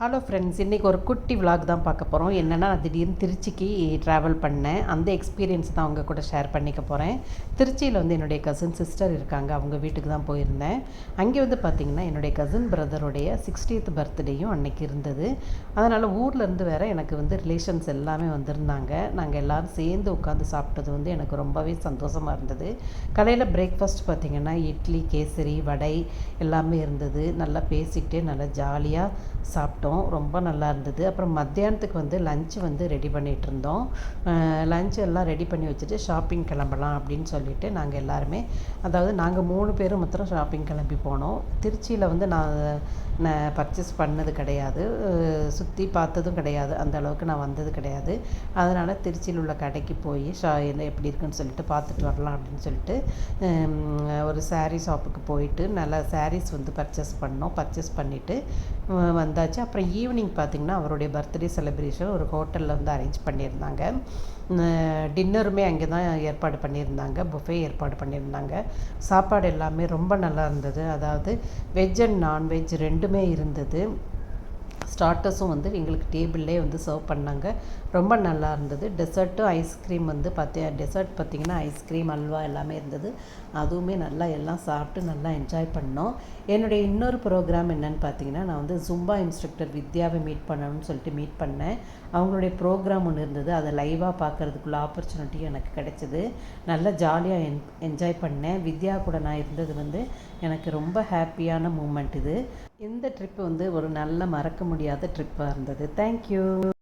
Hello friends, இன்றைக்கி ஒரு குட்டி விலாக் தான் பார்க்க போகிறோம். என்னென்னா, நான் திடீர்னு திருச்சிக்கு ட்ராவல் பண்ணேன். அந்த எக்ஸ்பீரியன்ஸ் தான் அவங்க கூட ஷேர் பண்ணிக்க போகிறேன். திருச்சியில் என்னுடைய கசின் சிஸ்டர் இருக்காங்க. அவங்க வீட்டுக்கு தான் போயிருந்தேன். அங்கே பார்த்திங்கன்னா என்னுடைய கசின் பிரதருடைய 60th பர்த்டேயும் அன்றைக்கி இருந்தது. அதனால் ஊர்லேருந்து வேறு எனக்கு ரிலேஷன்ஸ் எல்லாமே வந்திருந்தாங்க. நாங்கள் எல்லோரும் சேர்ந்து உட்காந்து சாப்பிட்டது எனக்கு ரொம்பவே சந்தோஷமாக இருந்தது. காலையில் பிரேக்ஃபாஸ்ட் பார்த்திங்கன்னா இட்லி, கேசரி, வடை எல்லாமே இருந்தது. நல்லா பேசிக்கிட்டே நல்லா ஜாலியாக சாப்பிட்டோம். ரொம்ப நல்லா இருந்தது. அப்புறம் மத்தியானத்துக்கு லஞ்ச் ரெடி பண்ணிகிட்டு இருந்தோம். லஞ்ச் எல்லாம் ரெடி பண்ணி வச்சுட்டு ஷாப்பிங் கிளம்பலாம் அப்படின்னு சொல்லிட்டு நாங்கள் எல்லாருமே, அதாவது நாங்கள் 3 பேரும் மாத்திரம் ஷாப்பிங் கிளம்பி போனோம். திருச்சியில் நான் பர்ச்சேஸ் பண்ணது கிடையாது, சுற்றி பார்த்ததும் கிடையாது, அந்த அளவுக்கு நான் வந்தது கிடையாது. அதனால் திருச்சியில் உள்ள கடைக்கு போய் என்ன எப்படி இருக்குன்னு சொல்லிட்டு பார்த்துட்டு வரலாம் அப்படின்னு சொல்லிட்டு ஒரு சாரீ ஷாப்புக்கு போயிட்டு நல்லா சாரீஸ் பர்ச்சேஸ் பண்ணோம். பர்ச்சேஸ் பண்ணிவிட்டு வந்தாச்சு. அப்புறம் ஈவினிங் பார்த்திங்கன்னா அவருடைய பர்த்டே செலிப்ரேஷன் ஒரு ஹோட்டலில் அரேஞ்ச் பண்ணியிருந்தாங்க. டின்னருமே அங்கே தான் ஏற்பாடு பண்ணியிருந்தாங்க. புஃபே ஏற்பாடு பண்ணியிருந்தாங்க. சாப்பாடு எல்லாமே ரொம்ப நல்லா இருந்தது. அதாவது வெஜ் அண்ட் நான்வெஜ் ரெண்டுமே இருந்தது. ஸ்டார்ட்டர்ஸும் எங்களுக்கு டேபிள்லே சர்வ் பண்ணாங்க. ரொம்ப நல்லா இருந்தது. டெசர்ட்டும் ஐஸ்கிரீம் டெசர்ட் பார்த்திங்கன்னா ஐஸ்கிரீம், அல்வா எல்லாமே இருந்தது. அதுவுமே நல்லா எல்லாம் சாப்பிட்டு நல்லா என்ஜாய் பண்ணோம். என்னுடைய இன்னொரு ப்ரோக்ராம் என்னென்னு பார்த்தீங்கன்னா, நான் ஜும்பா இன்ஸ்ட்ரக்டர் வித்யாவை மீட் பண்ணணும்னு சொல்லிட்டு மீட் பண்ணேன். அவங்களுடைய ப்ரோக்ராம் ஒன்று இருந்தது. அதை லைவாக பார்க்குறதுக்குள்ள ஆப்பர்ச்சுனிட்டி எனக்கு கிடைச்சிது. நல்லா ஜாலியாக என்ஜாய் பண்ணேன். வித்யா கூட நான் இருந்தது எனக்கு ரொம்ப ஹாப்பியான மூமெண்ட் இது. இந்த ட்ரிப்பு ஒரு நல்ல மறக்க முடியாத ட்ரிப்பாக இருந்தது. தேங்க்யூ.